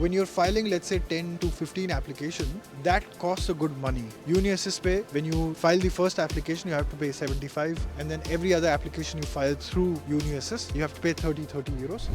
when you're filing, let's say 10 to 15 application, that costs a good money. UniAssist pay, when you file the first application, you have to pay 75, and then every other application you file through UniAssist, you have to pay 30 euros.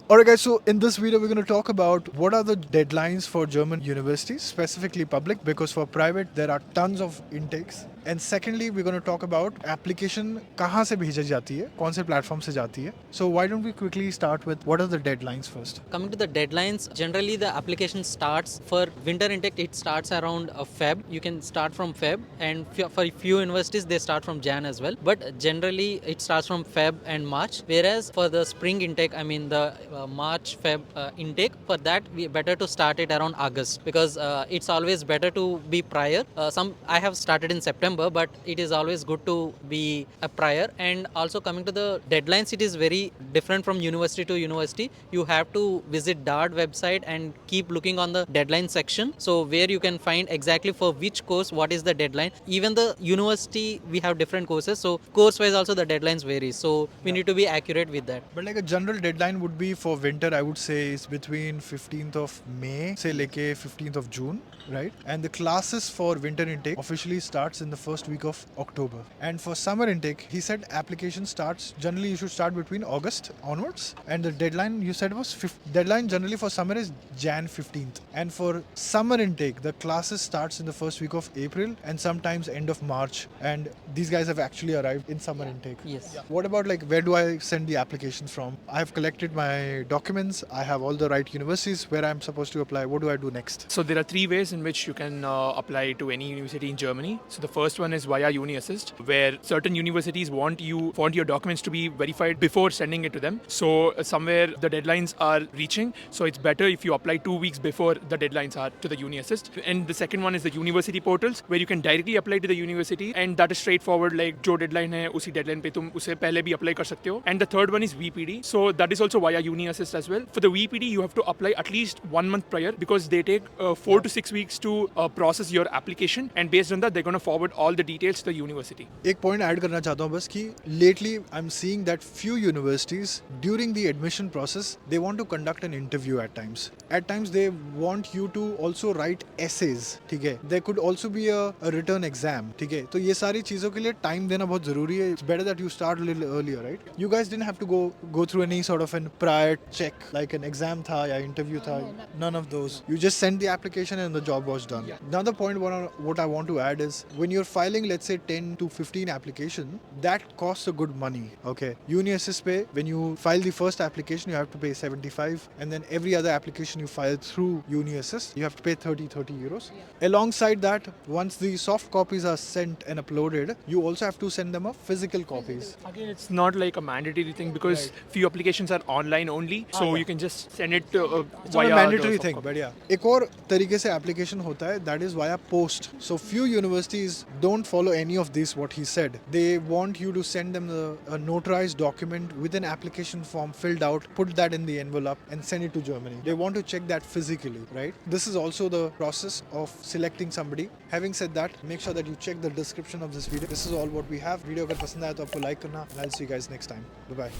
Alright guys, so in this video we're going to talk about what are the deadlines for German universities, specifically public, because for private there are tons of intakes. And secondly, we're going to talk about application कहाँ से भेजी जाती है, कौन से platform से जाती है. So why don't we quickly start with what are the deadlines first? Coming to the deadlines, generally the application starts for winter intake, it starts around Feb. You can start from Feb, and for a few universities they start from Jan as well. But generally it starts from Feb and March. Whereas for the spring intake, I mean the March, Feb intake, for that we better to start it around August, because it's always better to be prior. I have started in September, but it is always good to be a prior. And also coming to the deadlines, it is very different from university to university. You have to visit DARD website and keep looking on the deadline section, so where you can find exactly for which course what is the deadline. Even the university, we have different courses, so course wise also the deadlines vary, so we need to be accurate with that. But like a general deadline would be for winter, I would say is between 15th of May से लेके 15th of June, right? And the classes for winter intake officially starts in the first week of October. And for summer intake, he said application starts, generally you should start between August onwards. And the deadline you said was, deadline generally for summer is Jan 15th. And for summer intake, the classes starts in the first week of April and sometimes end of March. And these guys have actually arrived in summer intake. Yes. Yeah. What about like, where do I send the applications from? I have collected my documents. I have all the right universities where I'm supposed to apply. What do I do next? So there are three ways in which you can apply to any university in Germany. So the first one is via UniAssist, where certain universities want your documents to be verified before sending it to them. So somewhere the deadlines are reaching, so it's better if you apply 2 weeks before the deadlines are to the UniAssist. And the second one is the university portals, where you can directly apply to the university, and that is straightforward, like जो deadline है उसी deadline पे तुम उसे पहले भी apply कर सकते हो. And the third one is VPD, so that is also via UniAssist as well. For the VPD, you have to apply at least 1 month prior, because they take 4 to 6 weeks to process your application, and based on that they're going to forward all the details to the university. एक point add करना चाहता हूँ बस कि lately I'm seeing that few universities during the admission process they want to conduct an interview at times. At times they want you to also write essays, ठीक है? There could also be a written exam, ठीक है? तो ये सारी चीज़ों के लिए time देना बहुत ज़रूरी है. It's better that you start a little earlier, right? You guys didn't have to go through any sort of an prior check like an exam था या interview था. None of those. You just sent the application and the job was done. Yeah. Another point what I want to add is when you're filing, let's say 10 to 15 application, that costs a good money. Okay. UniAssist pay, when you file the first application, you have to pay 75, and then every other application you file through UniAssist, you have to pay 30 euros. Yeah. Alongside that, once the soft copies are sent and uploaded, you also have to send them a physical copies. Again, it's not like a mandatory thing, because few applications are online only, so you can just send it It's via not a mandatory the thing, soft but yeah. एक और तरीके से application होता है, that is via post. So few universities don't follow any of this what he said. They want you to send them a notarized document with an application form filled out, put that in the envelope and send it to Germany. They want to check that physically, right? This is also the process of selecting somebody. Having said that, make sure that you check the description of this video. This is all what we have. Video अगर पसंद आया तो आपको like करना. And I'll see you guys next time. Bye bye.